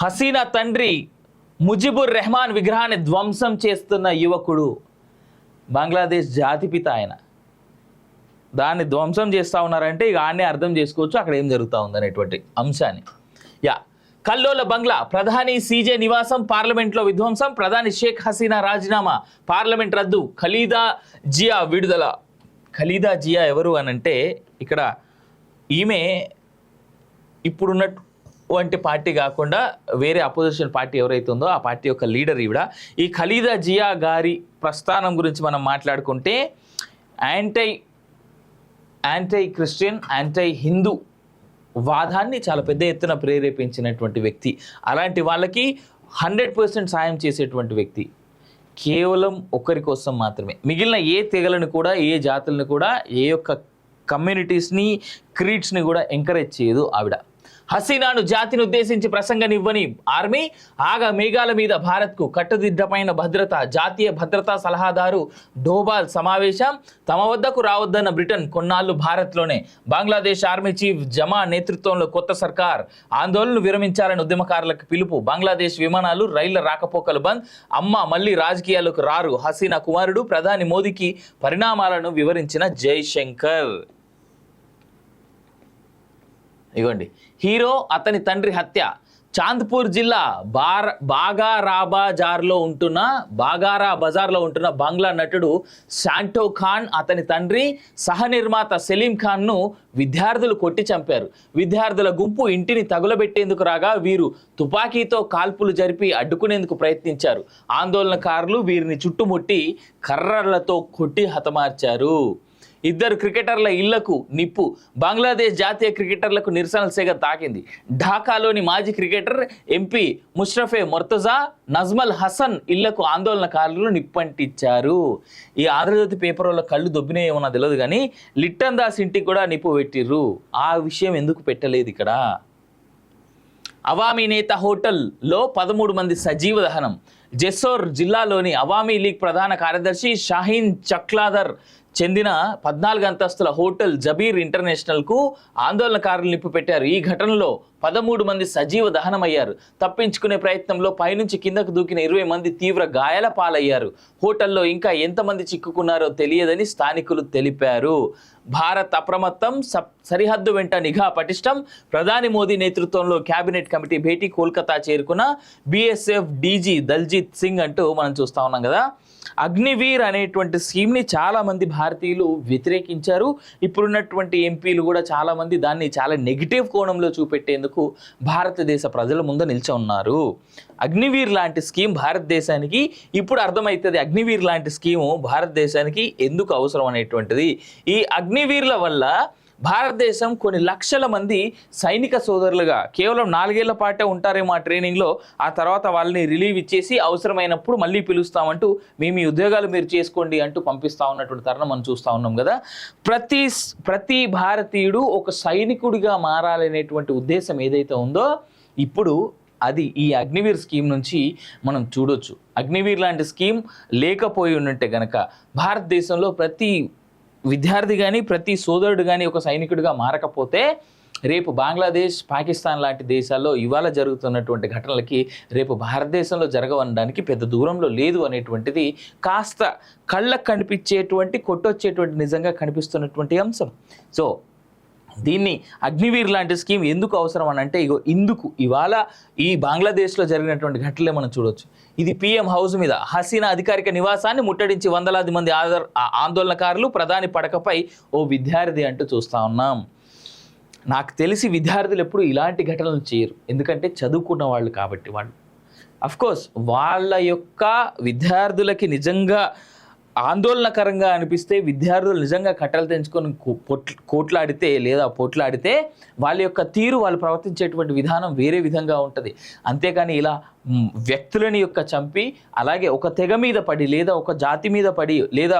హసీనా తండ్రి ముజిబుర్ రెహమాన్ విగ్రహాన్ని ధ్వంసం చేస్తున్న యువకుడు, బంగ్లాదేశ్ జాతిపిత ఆయన. దాన్ని ధ్వంసం చేస్తూ ఉన్నారంటే ఇక ఆడనే అర్థం చేసుకోవచ్చు అక్కడ ఏం జరుగుతూ ఉందనేటువంటి అంశాన్ని. కల్లోల బంగ్లా, ప్రధాని సీజే నివాసం, పార్లమెంట్లో విధ్వంసం, ప్రధాని షేక్ హసీనా రాజీనామా, పార్లమెంట్ రద్దు, ఖలీదా జియా విడుదల. ఖలీదా జియా ఎవరు అనంటే ఇక్కడ ఈమె ఇప్పుడున్నటువంటి పార్టీ కాకుండా వేరే అపోజిషన్ పార్టీ ఎవరైతే ఉందో ఆ పార్టీ యొక్క లీడర్ ఈవిడ. ఈ ఖలీదా జియా గారి ప్రస్థానం గురించి మనం మాట్లాడుకుంటే యాంటై క్రిస్టియన్, యాంటై హిందూ వాదాన్ని చాలా పెద్ద ఎత్తున ప్రేరేపించినటువంటి వ్యక్తి. అలాంటి వాళ్ళకి 100% సాయం చేసేటువంటి వ్యక్తి. కేవలం ఒకరి కోసం మాత్రమే, మిగిలిన ఏ తెగలను కూడా, ఏ జాతులను కూడా, ఏ యొక్క కమ్యూనిటీస్ని, క్రీడ్స్ని కూడా ఎంకరేజ్ చేయదు ఆవిడ. హసీనాను జాతిని ఉద్దేశించి ప్రసంగనివ్వని ఆర్మీ, ఆగా మేఘాల మీద భారత్కు కట్టుదిట్టమైన భద్రత. జాతీయ భద్రతా సలహాదారు డోబాల్ సమావేశం. తమ వద్దకు రావద్దన్న బ్రిటన్, కొన్నాళ్ళు భారత్లోనే. బంగ్లాదేశ్ ఆర్మీ చీఫ్ జమా నేతృత్వంలో కొత్త సర్కార్. ఆందోళనలు విరమించాలని ఉద్యమకారులకు పిలుపు. బంగ్లాదేశ్ విమానాలు, రైళ్ల రాకపోకలు బంద్. అమ్మ మళ్లీ రాజకీయాలకు రారు. హసీనా కుమారుడు ప్రధాని మోదీకి పరిణామాలను వివరించిన జైశంకర్. ఇగోండి, హీరో అతని తండ్రి హత్య. చాంద్పూర్ జిల్లా బాగారా బజార్లో ఉంటున్న బంగ్లా నటుడు శాంటో ఖాన్, అతని తండ్రి సహనిర్మాత సెలీం ఖాన్ను విద్యార్థులు కొట్టి చంపారు. విద్యార్థుల గుంపు ఇంటిని తగులబెట్టేందుకు రాగా వీరు తుపాకీతో కాల్పులు జరిపి అడ్డుకునేందుకు ప్రయత్నించారు. ఆందోళనకారులు వీరిని చుట్టుముట్టి కర్రలతో కొట్టి హతమార్చారు. 2 క్రికెటర్ల ఇళ్లకు నిప్పు. బంగ్లాదేశ్ జాతీయ క్రికెటర్లకు నిరసనల సెగ తాకింది. ఢాకాలోని మాజీ క్రికెటర్ ఎంపీ ముష్రఫే మొర్తజా, నజ్మల్ హసన్ ఇళ్లకు ఆందోళనకారులు నిప్పంటించారు. ఈ ఆంధ్రజ్యోతి పేపర్ వల్ల కళ్ళు దొబ్బినాయేమన్నా తెలియదు కానీ లిట్టన్ దాస్ ఇంటికి కూడా నిప్పు పెట్టిర్రు. ఆ విషయం ఎందుకు పెట్టలేదు ఇక్కడ? అవామీ నేత హోటల్లో 13 మంది సజీవ దహనం. జెస్సోర్ జిల్లాలోని అవామీ లీగ్ ప్రధాన కార్యదర్శి షాహీన్ చక్లాదర్ చెందిన 14 అంతస్తుల హోటల్ జబీర్ ఇంటర్నేషనల్కు ఆందోళనకారులు నిప్పు పెట్టారు. ఈ ఘటనలో 13 మంది సజీవ దహనమయ్యారు. తప్పించుకునే ప్రయత్నంలో పైనుంచి కిందకు దూకిన 20 మంది తీవ్ర గాయాల పాలయ్యారు. హోటల్లో ఇంకా ఎంతమంది చిక్కుకున్నారో తెలియదని స్థానికులు తెలిపారు. భారత్ అప్రమత్తం, సరిహద్దు వెంట నిఘా పటిష్టం. ప్రధాని మోదీ నేతృత్వంలో కేబినెట్ కమిటీ భేటీ. కోల్కతా చేరుకున్న బీఎస్ఎఫ్ డీజీ దల్జీత్ సింగ్ అంటూ మనం చూస్తా ఉన్నాం కదా. అగ్నివీర్ అనేటువంటి స్కీమ్ని చాలామంది భారతీయులు వ్యతిరేకించారు. ఇప్పుడున్నటువంటి ఎంపీలు కూడా చాలామంది దాన్ని చాలా నెగిటివ్ కోణంలో చూపెట్టేందుకు భారతదేశ ప్రజల ముందు నిలిచి ఉన్నారు. అగ్నివీర్ లాంటి స్కీమ్ భారతదేశానికి ఇప్పుడు అర్థమవుతుంది. అగ్నివీర్ లాంటి స్కీము భారతదేశానికి ఎందుకు అవసరం అనేటువంటిది. ఈ అగ్నివీర్ల వల్ల భారతదేశం కొన్ని లక్షల మంది సైనిక సోదరులుగా కేవలం 4 ఏళ్ల పాటే ఉంటారేమో ఆ ట్రైనింగ్లో, ఆ తర్వాత వాళ్ళని రిలీవ్ ఇచ్చేసి అవసరమైనప్పుడు మళ్ళీ పిలుస్తామంటూ మీ ఉద్యోగాలు మీరు చేసుకోండి అంటూ పంపిస్తూ ఉన్నటువంటి తరుణం మనం చూస్తూ ఉన్నాం కదా. ప్రతి భారతీయుడు ఒక సైనికుడిగా మారాలనేటువంటి ఉద్దేశం ఏదైతే ఉందో ఇప్పుడు అది ఈ అగ్నివీర్ స్కీమ్ నుంచి మనం చూడొచ్చు. అగ్నివీర్ లాంటి స్కీమ్ లేకపోయి ఉంటే కనుక భారతదేశంలో ప్రతి విద్యార్థి కానీ ప్రతి సోదరుడు కానీ ఒక సైనికుడిగా మారకపోతే రేపు బంగ్లాదేశ్, పాకిస్తాన్ లాంటి దేశాల్లో ఇవాళ జరుగుతున్నటువంటి ఘటనలకి రేపు భారతదేశంలో జరగవనడానికి పెద్ద దూరంలో లేదు అనేటువంటిది కాస్త కళ్ళకు కనిపించేటువంటి, కొట్టొచ్చేటువంటి నిజంగా కనిపిస్తున్నటువంటి అంశం. సో దీన్ని అగ్నివీర్ లాంటి స్కీమ్ ఎందుకు అవసరం అని అంటే ఇందుకు ఇవాళ ఈ బంగ్లాదేశ్లో జరిగినటువంటి ఘటనలే మనం చూడవచ్చు. ఇది పీఎం హౌస్ మీద హసీనా అధికారిక నివాసాన్ని ముట్టడించి వందలాది మంది ఆందోళనకారులు, ప్రధాని పడకపై ఓ విద్యార్థి అంటూ చూస్తూ ఉన్నాం. నాకు తెలిసి విద్యార్థులు ఎప్పుడు ఇలాంటి ఘటనలు చేయరు, ఎందుకంటే చదువుకున్న వాళ్ళు కాబట్టి. వాళ్ళు అఫ్కోర్స్ వాళ్ళ యొక్క విద్యార్థులకి నిజంగా ఆందోళనకరంగా అనిపిస్తే, విద్యార్థులు నిజంగా కట్టలు తెంచుకొని కోట్లాడితే లేదా పోట్లాడితే వాళ్ళ యొక్క తీరు, వాళ్ళు ప్రవర్తించేటువంటి విధానం వేరే విధంగా ఉంటుంది. అంతేకాని ఇలా వ్యక్తులని యొక్క చంపి అలాగే ఒక తెగ మీద పడి లేదా ఒక జాతి మీద పడి లేదా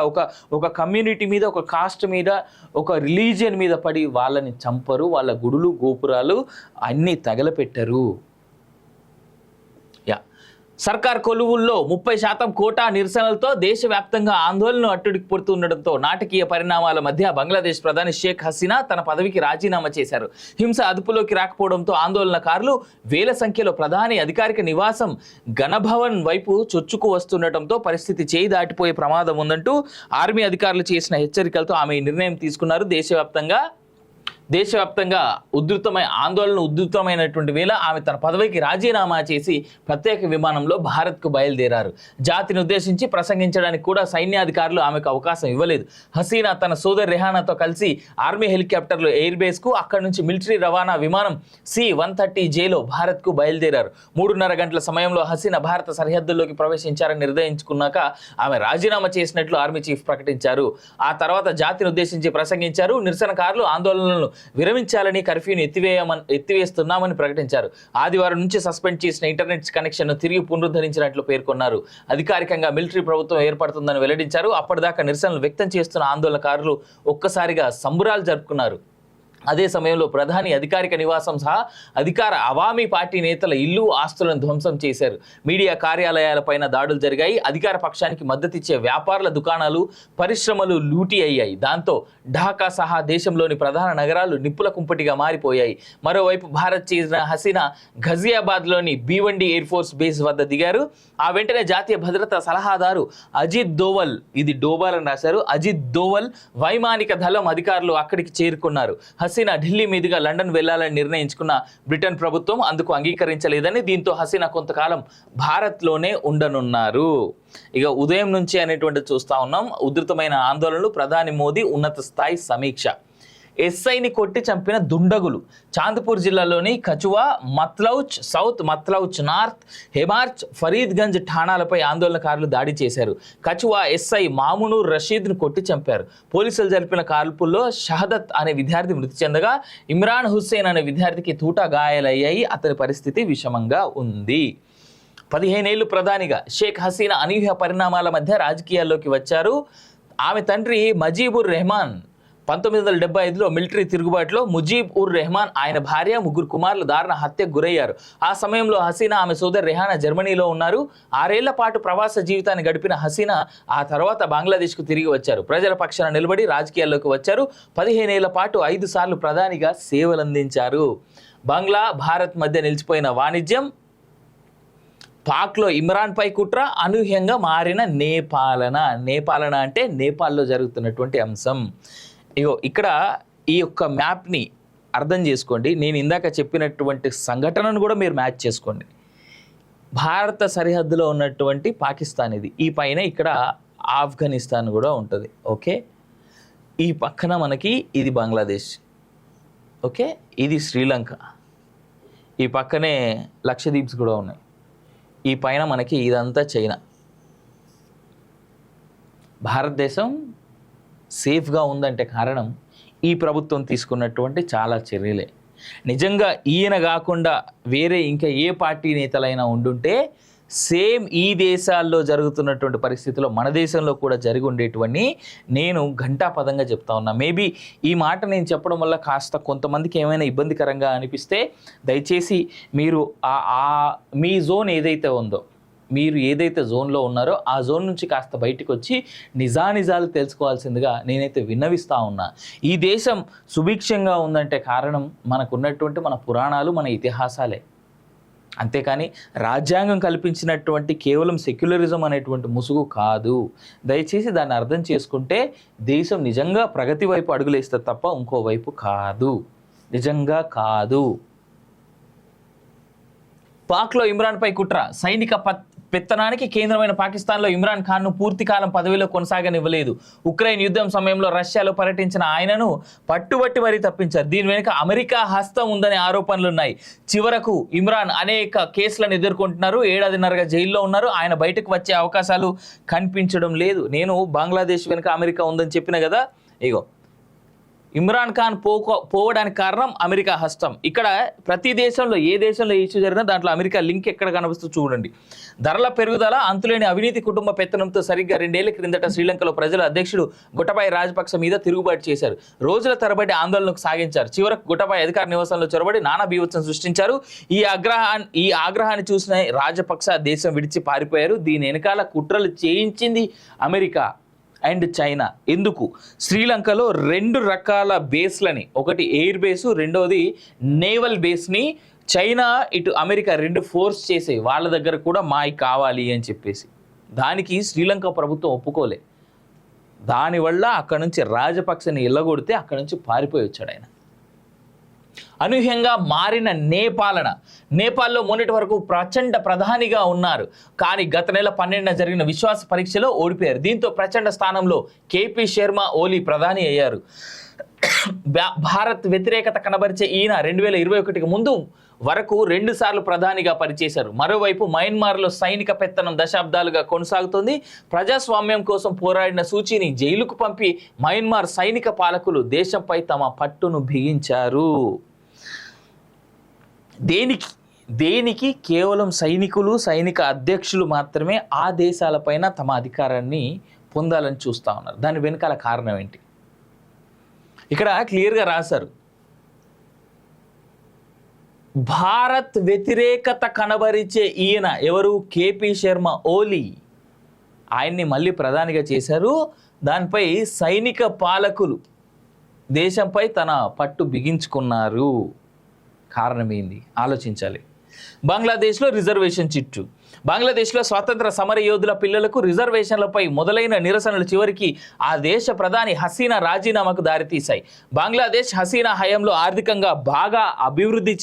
ఒక కమ్యూనిటీ మీద, ఒక కాస్ట్ మీద, ఒక రిలీజియన్ మీద పడి వాళ్ళని చంపరు. వాళ్ళ గుడులు, గోపురాలు అన్నీ తగలపెట్టరు. సర్కార్ కొలువుల్లో 30% కోటా నిరసనలతో దేశవ్యాప్తంగా ఆందోళనలు అట్టుడికిపోతుండటంతో నాటకీయ పరిణామాల మధ్య బంగ్లాదేశ్ ప్రధాని షేక్ హసీనా తన పదవికి రాజీనామా చేశారు. హింస అదుపులోకి రాకపోవడంతో ఆందోళనకారులు వేల సంఖ్యలో ప్రధాని అధికారిక నివాసం గణభవన్ వైపు చొచ్చుకు వస్తుండటంతో పరిస్థితి చేయి దాటిపోయే ప్రమాదం ఉందంటూ ఆర్మీ అధికారులు చేసిన హెచ్చరికలతో ఆమె ఈ నిర్ణయం తీసుకున్నారు. దేశవ్యాప్తంగా ఉధృతమైనటువంటి వేళ ఆమె తన పదవికి రాజీనామా చేసి ప్రత్యేక విమానంలో భారత్కు బయలుదేరారు. జాతిని ఉద్దేశించి ప్రసంగించడానికి కూడా సైన్యాధికారులు ఆమెకు అవకాశం ఇవ్వలేదు. హసీనా తన సోదరి రెహానాతో కలిసి ఆర్మీ హెలికాప్టర్లో ఎయిర్ బేస్కు, అక్కడి నుంచి మిలిటరీ రవాణా విమానం C-130Jలో భారత్కు బయలుదేరారు. 3.5 గంటల సమయంలో హసీనా భారత సరిహద్దుల్లోకి ప్రవేశించారని నిర్ణయించుకున్నాక ఆమె రాజీనామా చేసినట్లు ఆర్మీ చీఫ్ ప్రకటించారు. ఆ తర్వాత జాతిని ఉద్దేశించి ప్రసంగించారు. నిరసనకారులు ఆందోళనలను విరమించాలని, కర్ఫ్యూని ఎత్తివేస్తున్నామని ప్రకటించారు. ఆదివారం నుంచి సస్పెండ్ చేసిన ఇంటర్నెట్ కనెక్షన్ను తిరిగి పునరుద్ధరించినట్లు పేర్కొన్నారు. అధికారికంగా మిలిటరీ ప్రభుత్వం ఏర్పడుతుందని వెల్లడించారు. అప్పటిదాకా నిరసనలు వ్యక్తం చేస్తున్న ఆందోళనకారులు ఒక్కసారిగా సంబురాలు జరుపుకున్నారు. అదే సమయంలో ప్రధాని అధికారిక నివాసం సహా అధికార అవామీ పార్టీ నేతల ఇల్లు, ఆస్తులను ధ్వంసం చేశారు. మీడియా కార్యాలయాలపైన దాడులు జరిగాయి. అధికార పక్షానికి మద్దతిచ్చే వ్యాపారుల దుకాణాలు, పరిశ్రమలు లూటీ అయ్యాయి. దాంతో ఢాకా సహా దేశంలోని ప్రధాన నగరాలు నిప్పుల కుంపటిగా మారిపోయాయి. మరోవైపు భారత్ చేసిన హసీనా ఘజియాబాద్లోని భీవండి ఎయిర్ ఫోర్స్ బేస్ వద్ద దిగారు. ఆ వెంటనే జాతీయ భద్రతా సలహాదారు అజిత్ దోవల్, ఇది డోవల్ అని రాశారు, అజిత్ దోవల్ వైమానిక దళం అధికారులు అక్కడికి చేరుకున్నారు. హసీనా ఢిల్లీ మీదుగా లండన్ వెళ్లాలని నిర్ణయించుకున్న బ్రిటన్ ప్రభుత్వం అందుకు అంగీకరించలేదని, దీంతో హసీనా కొంతకాలం భారత్లోనే ఉండనున్నారు. ఇక ఉదయం నుంచి అనేటువంటి చూస్తా ఉన్నాం. ఉధృతమైన ఆందోళనలు, ప్రధాని మోదీ ఉన్నత స్థాయి సమీక్ష. ఎస్ఐని కొట్టి చంపిన దుండగులు. చాంద్పూర్ జిల్లాలోని కచువా, మత్లౌచ్ సౌత్, మత్లౌచ్ నార్త్, హెమార్చ్, ఫరీద్గంజ్ ఠాణాలపై ఆందోళనకారులు దాడి చేశారు. కచువా ఎస్ఐ మామునూర్ రషీద్ను కొట్టి చంపారు. పోలీసులు జరిపిన కాల్పుల్లో షహదత్ అనే విద్యార్థి మృతి చెందగా ఇమ్రాన్ హుస్సేన్ అనే విద్యార్థికి తూటా గాయాలయ్యాయి. అతని పరిస్థితి విషమంగా ఉంది. 15 ఏళ్లు ప్రధానిగా షేక్ హసీనా అనూహ్య పరిణామాల మధ్య రాజకీయాల్లోకి వచ్చారు. ఆమె తండ్రి మజీబుర్ రెహమాన్ 1975లో మిలిటరీ తిరుగుబాటులో ముజీబ్ ఉర్ రెహమాన్, ఆయన భార్య, 3 కుమారులు దారుణ హత్యకు గురయ్యారు. ఆ సమయంలో హసీనా, ఆమె సోదరి రెహానా జర్మనీలో ఉన్నారు. 6 ఏళ్ల పాటు ప్రవాస జీవితాన్ని గడిపిన హసీనా ఆ తర్వాత బంగ్లాదేశ్కు తిరిగి వచ్చారు. ప్రజల పక్షాన నిలబడి రాజకీయాల్లోకి వచ్చారు. 15 ఏళ్ల పాటు 5 సార్లు ప్రధానిగా సేవలందించారు. బంగ్లా, భారత్ మధ్య నిలిచిపోయిన వాణిజ్యం, పాక్లో ఇమ్రాన్పై కుట్ర, అనూహ్యంగా మారిన నేపాలన అంటే నేపాల్లో జరుగుతున్నటువంటి అంశం. ఇగో ఇక్కడ ఈ యొక్క మ్యాప్ని అర్థం చేసుకోండి. నేను ఇందాక చెప్పినటువంటి సంఘటనను కూడా మీరు మ్యాచ్ చేసుకోండి. భారత సరిహద్దులో ఉన్నటువంటి పాకిస్తాన్ ఇది, ఈ పైన ఇక్కడ ఆఫ్ఘనిస్తాన్ కూడా ఉంటుంది. ఓకే, ఈ పక్కన మనకి ఇది బంగ్లాదేశ్. ఓకే, ఇది శ్రీలంక, ఈ పక్కనే లక్షద్వీప్స్ కూడా ఉన్నాయి. ఈ పైన మనకి ఇదంతా చైనా. భారతదేశం సేఫ్గా ఉందంటే కారణం ఈ ప్రభుత్వం తీసుకున్నటువంటి చాలా చర్యలే. నిజంగా ఈయన కాకుండా వేరే ఇంకా ఏ పార్టీ నేతలైనా ఉండుంటే సేమ్ ఈ దేశాల్లో జరుగుతున్నటువంటి పరిస్థితుల్లో మన దేశంలో కూడా జరిగి ఉండేటివన్నీ నేను ఘంటాపదంగా చెప్తా ఉన్నా. మేబీ ఈ మాట నేను చెప్పడం వల్ల కాస్త కొంతమందికి ఏమైనా ఇబ్బందికరంగా అనిపిస్తే దయచేసి మీరు మీ జోన్ ఏదైతే ఉందో, మీరు ఏదైతే జోన్లో ఉన్నారో ఆ జోన్ నుంచి కాస్త బయటకు వచ్చి నిజానిజాలు తెలుసుకోవాల్సిందిగా నేనైతే విన్నవిస్తూ ఉన్నా. ఈ దేశం సుభిక్షంగా ఉందంటే కారణం మనకున్నటువంటి మన పురాణాలు, మన ఇతిహాసాలే. అంతేకాని రాజ్యాంగం కల్పించినటువంటి కేవలం సెక్యులరిజం అనేటువంటి ముసుగు కాదు. దయచేసి దాన్ని అర్థం చేసుకుంటే దేశం నిజంగా ప్రగతి వైపు అడుగులేస్తే తప్ప ఇంకోవైపు కాదు, నిజంగా కాదు. పాక్లో ఇమ్రాన్పై కుట్ర. సైనిక పెత్తనానికి కేంద్రమైన పాకిస్తాన్లో ఇమ్రాన్ ఖాన్ను పూర్తికాలం పదవిలో కొనసాగనివ్వలేదు. ఉక్రెయిన్ యుద్ధం సమయంలో రష్యాలో పర్యటించిన ఆయనను పట్టుబట్టి మరీ తప్పించారు. దీని వెనుక అమెరికా హస్తం ఉందనే ఆరోపణలున్నాయి. చివరకు ఇమ్రాన్ అనేక కేసులను ఎదుర్కొంటున్నారు. 7.5 జైల్లో ఉన్నారు. ఆయన బయటకు వచ్చే అవకాశాలు కనిపించడం లేదు. నేను బంగ్లాదేశ్ వెనుక అమెరికా ఉందని చెప్పిన కదా. ఇగో ఇమ్రాన్ ఖాన్ పోవడానికి కారణం అమెరికా హస్తం. ఇక్కడ ప్రతి దేశంలో ఏ దేశంలో ఇష్యూ జరిగినా దాంట్లో అమెరికా లింక్ ఎక్కడ కనిపిస్తూ చూడండి. ధరల పెరుగుదల, అంతులేని అవినీతి, కుటుంబ పెత్తనంతో సరిగ్గా 2 ఏళ్ల క్రిందట శ్రీలంకలో ప్రజలు అధ్యక్షుడు గొటబాయ రాజపక్స మీద తిరుగుబాటు చేశారు. రోజుల తరబడి ఆందోళనకు సాగించారు. చివరకు గొటబాయ అధికార నివాసంలో చొరబడి నానా బీభత్సం సృష్టించారు. ఈ ఆగ్రహాన్ని చూసిన రాజపక్స దేశం విడిచి పారిపోయారు. దీని వెనకాల కుట్రలు చేయించింది అమెరికా అండ్ చైనా. ఎందుకు? శ్రీలంకలో 2 రకాల బేస్లని, ఒకటి ఎయిర్ బేసు, రెండోది నేవల్ బేస్ని చైనా ఇటు అమెరికా 2 ఫోర్స్ చేసే వాళ్ళ దగ్గర కూడా మాయి కావాలి అని చెప్పేసి. దానికి శ్రీలంక ప్రభుత్వం ఒప్పుకోలే. దానివల్ల అక్కడ నుంచి రాజపక్సని ఎల్లగొడితే అక్కడ నుంచి పారిపోయి వచ్చాడు ఆయన. అనూహ్యంగా మారిన నేపాల్లో మొన్నటి వరకు ప్రచండ ప్రధానిగా ఉన్నారు. కానీ గత నెల 12న జరిగిన విశ్వాస పరీక్షలో ఓడిపోయారు. దీంతో ప్రచండ స్థానంలో కేపీ శర్మ ఓలీ ప్రధాని అయ్యారు. భారత్ వ్యతిరేకత కనబరిచే ఈయన 2021కి ముందు వరకు 2 సార్లు ప్రధానిగా పనిచేశారు. మరోవైపు మయన్మార్లో సైనిక పెత్తనం దశాబ్దాలుగా కొనసాగుతుంది. ప్రజాస్వామ్యం కోసం పోరాడిన సూచీని జైలుకు పంపి మయన్మార్ సైనిక పాలకులు దేశంపై తమ పట్టును బిగించారు. దేనికి? కేవలం సైనికులు, సైనిక అధ్యక్షులు మాత్రమే ఆ దేశాలపైన తమ అధికారాన్ని పొందాలని చూస్తూ ఉన్నారు. దాని వెనకాల కారణం ఏంటి? ఇక్కడ క్లియర్గా రాశారు. భారత్ వ్యతిరేకత కనబరిచే ఈయన ఎవరు? కేపీ శర్మ ఓలీ. ఆయన్ని మళ్ళీ ప్రధానిగా చేశారు. దానిపై సైనిక పాలకులు దేశంపై తన పట్టు బిగించుకున్నారు. కారణం ఏంది? ఆలోచించాలి. బంగ్లాదేశ్లో రిజర్వేషన్ చిట్టు. బంగ్లాదేశ్లో స్వాతంత్ర సమర యోధుల పిల్లలకు రిజర్వేషన్లపై మొదలైన నిరసనలు చివరికి ఆ దేశ ప్రధాని హసీనా రాజీనామాకు దారితీశాయి. బంగ్లాదేశ్ హసీనా హయాంలో ఆర్థికంగా బాగా అభివృద్ధి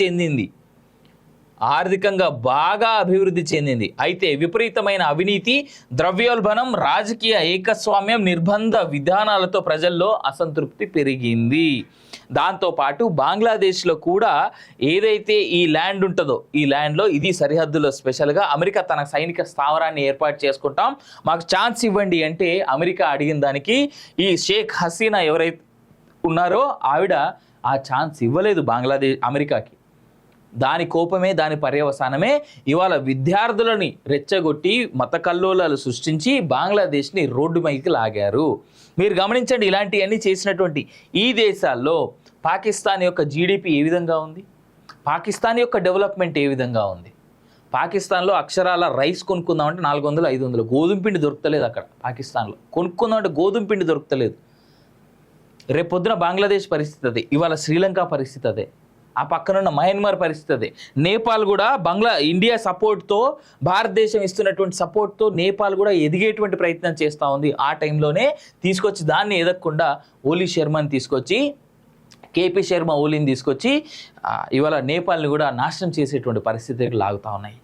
చెందింది. అయితే విపరీతమైన అవినీతి, ద్రవ్యోల్బణం, రాజకీయ ఏకస్వామ్యం, నిర్బంధ విధానాలతో ప్రజల్లో అసంతృప్తి పెరిగింది. దాంతోపాటు బంగ్లాదేశ్లో కూడా ఏదైతే ఈ ల్యాండ్ ఉంటుందో, ఈ ల్యాండ్లో ఇది సరిహద్దులో స్పెషల్గా అమెరికా తన సైనిక స్థావరాన్ని ఏర్పాటు చేసుకుంటాం, మాకు ఛాన్స్ ఇవ్వండి అంటే అమెరికా అడిగిన దానికి ఈ షేక్ హసీనా ఎవరైతే ఉన్నారో ఆవిడ ఆ ఛాన్స్ ఇవ్వలేదు అమెరికాకి. దాని కోపమే, దాని పర్యవసానమే ఇవాళ విద్యార్థులని రెచ్చగొట్టి మత కల్లోలాలు సృష్టించి బంగ్లాదేశ్ని రోడ్డు మీదకి లాగారు. మీరు గమనించండి, ఇలాంటివన్నీ చేసినటువంటి ఈ దేశాల్లో పాకిస్తాన్ యొక్క జీడిపి ఏ విధంగా ఉంది? పాకిస్తాన్ యొక్క డెవలప్మెంట్ ఏ విధంగా ఉంది? పాకిస్తాన్లో అక్షరాల రైస్ కొనుక్కుందామంటే 400-500, గోధుమ పిండి దొరుకుతలేదు అక్కడ పాకిస్తాన్లో. కొనుక్కుందామంటే గోధుమ పిండి దొరుకుతలేదు. రేపొద్దున బంగ్లాదేశ్ పరిస్థితి అదే, ఇవాళ శ్రీలంక పరిస్థితి అదే, ఆ పక్కనున్న మయన్మార్ పరిస్థితి అదే. నేపాల్ కూడా ఇండియా సపోర్ట్తో, భారతదేశం ఇస్తున్నటువంటి సపోర్ట్తో నేపాల్ కూడా ఎదిగేటువంటి ప్రయత్నం చేస్తూ ఉంది. ఆ టైంలోనే తీసుకొచ్చి దాన్ని ఎదగకుండా ఓలీ శర్మని తీసుకొచ్చి, కేపీ శర్మ ఓలీని తీసుకొచ్చి ఇవాళ నేపాల్ని కూడా నాశనం చేసేటువంటి పరిస్థితికి లాగుతూ ఉన్నాయి.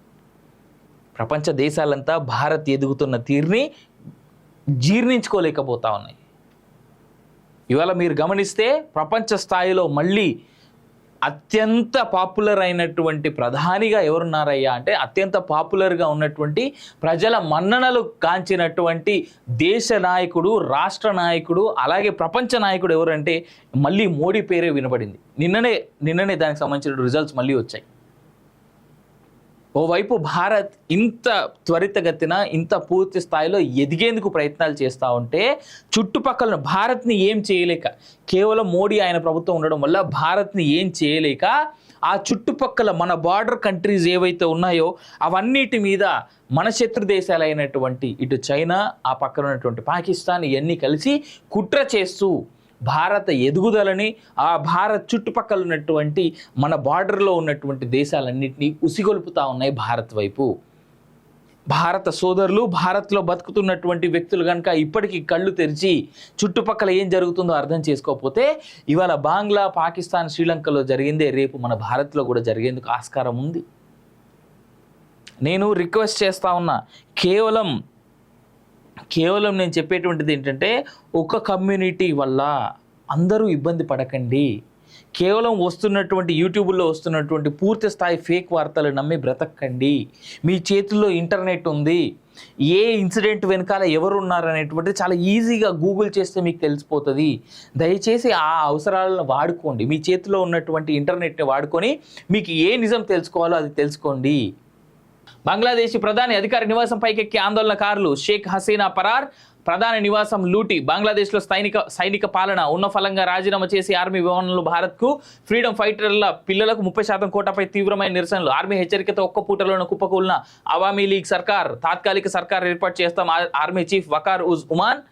ప్రపంచ దేశాలంతా భారత్ ఎదుగుతున్న తీరుని జీర్ణించుకోలేకపోతా ఉన్నాయి. ఇవాళ మీరు గమనిస్తే ప్రపంచ స్థాయిలో మళ్ళీ అత్యంత పాపులర్ అయినటువంటి ప్రధానిగా ఎవరున్నారయ్యా అంటే, అత్యంత పాపులర్గా ఉన్నటువంటి ప్రజల మన్ననలు కాంచినటువంటి దేశ నాయకుడు, రాష్ట్ర నాయకుడు, అలాగే ప్రపంచ నాయకుడు ఎవరంటే మళ్ళీ మోడీ పేరే వినబడింది. నిన్ననే దానికి సంబంధించిన రిజల్ట్స్ మళ్ళీ వచ్చాయి. ఓవైపు భారత్ ఇంత త్వరితగతిన, ఇంత పూర్తి స్థాయిలో ఎదిగేందుకు ప్రయత్నాలు చేస్తూ ఉంటే, చుట్టుపక్కల భారత్ని ఏం చేయలేక, కేవలం మోడీ ఆయన ప్రభుత్వం ఉండడం వల్ల భారత్ని ఏం చేయలేక, ఆ చుట్టుపక్కల మన బార్డర్ కంట్రీస్ ఏవైతే ఉన్నాయో అవన్నిటి మీద మన శత్రు దేశాలైనటువంటి ఇటు చైనా, ఆ పక్కన ఉన్నటువంటి పాకిస్తాన్ ఇవన్నీ కలిసి కుట్ర చేస్తూ భారత ఎదుగుదలని, ఆ భారత్ చుట్టుపక్కల ఉన్నటువంటి మన బార్డర్లో ఉన్నటువంటి దేశాలన్నింటినీ ఉసిగొలుపుతూ ఉన్నాయి భారత్ వైపు. భారత సోదరులు, భారత్లో బతుకుతున్నటువంటి వ్యక్తులు కనుక ఇప్పటికీ కళ్ళు తెరిచి చుట్టుపక్కల ఏం జరుగుతుందో అర్థం చేసుకోకపోతే, ఇవాళ బంగ్లా, పాకిస్తాన్, శ్రీలంకలో జరిగిందే రేపు మన భారత్లో కూడా జరిగేందుకు ఆస్కారం ఉంది. నేను రిక్వెస్ట్ చేస్తూ ఉన్నా, కేవలం నేను చెప్పేటువంటిది ఏంటంటే, ఒక కమ్యూనిటీ వల్ల అందరూ ఇబ్బంది పడకండి. కేవలం వస్తున్నటువంటి యూట్యూబ్లో వస్తున్నటువంటి పూర్తి స్థాయి ఫేక్ వార్తలు నమ్మి బ్రతకండి. మీ చేతుల్లో ఇంటర్నెట్ ఉంది. ఏ ఇన్సిడెంట్ వెనకాల ఎవరు ఉన్నారనేటువంటిది చాలా ఈజీగా గూగుల్ చేస్తే మీకు తెలిసిపోతుంది. దయచేసి ఆ అవసరాలను వాడుకోండి. మీ చేతిలో ఉన్నటువంటి ఇంటర్నెట్ని వాడుకొని మీకు ఏ నిజం తెలుసుకోవాలో అది తెలుసుకోండి. బంగ్లాదేశీ ప్రధాని అధికార నివాసం పైకెక్కి ఆందోళనకారులు. షేక్ హసీనా పరార్, ప్రధాని నివాసం లూటి. బంగ్లాదేశ్లో సైనిక పాలన ఉన్న ఫలంగా రాజీనామా చేసి ఆర్మీ విమానంలో భారత్కు. ఫ్రీడమ్ ఫైటర్ల పిల్లలకు 30% కోటాపై తీవ్రమైన నిరసనలు. ఆర్మీ హెచ్చరికతో ఒక్క పూటలోనే కుప్పకూలిన అవామీ లీగ్ సర్కార్. తాత్కాలిక సర్కార్ ఏర్పాటు చేస్తాం army chief Waqar uz woman.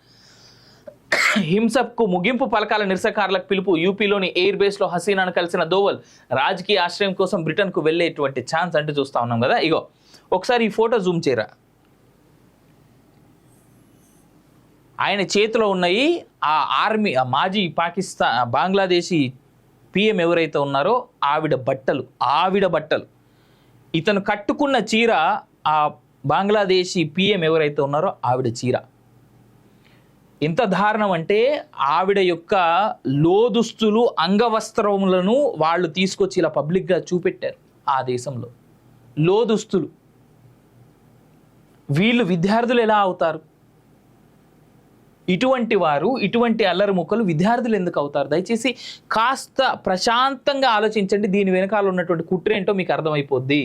హింసకు ముగింపు పలకాల నిరసనకారులకు పిలుపు. యూపీలోని ఎయిర్ బేస్లో హసీనాను కలిసిన దోవల్. రాజకీయ ఆశ్రయం కోసం బ్రిటన్కు వెళ్ళేటువంటి ఛాన్స్ అంటే చూస్తా ఉన్నాం కదా. ఇగో ఒకసారి ఈ ఫోటో జూమ్ చేయరా. ఆయన చేతిలో ఉన్నాయి ఆ ఆర్మీ, ఆ మాజీ బంగ్లాదేశీ పిఎం ఎవరైతే ఉన్నారో ఆవిడ బట్టలు. ఇతను కట్టుకున్న చీర ఆ బంగ్లాదేశీ పిఎం ఎవరైతే ఉన్నారో ఆవిడ చీర. ఎంత దారుణం అంటే ఆవిడ యొక్క లోదుస్తులు, అంగవస్త్రములను వాళ్ళు తీసుకొచ్చి ఇలా పబ్లిక్గా చూపెట్టారు. ఆ దేశంలో లోదుస్తులు. వీళ్ళు విద్యార్థులు ఎలా అవుతారు? ఇటువంటి అల్లరి ముక్కలు విద్యార్థులు ఎందుకు అవుతారు? దయచేసి కాస్త ప్రశాంతంగా ఆలోచించండి. దీని వెనకాల ఉన్నటువంటి కుట్రేంటో మీకు అర్థమైపోద్ది.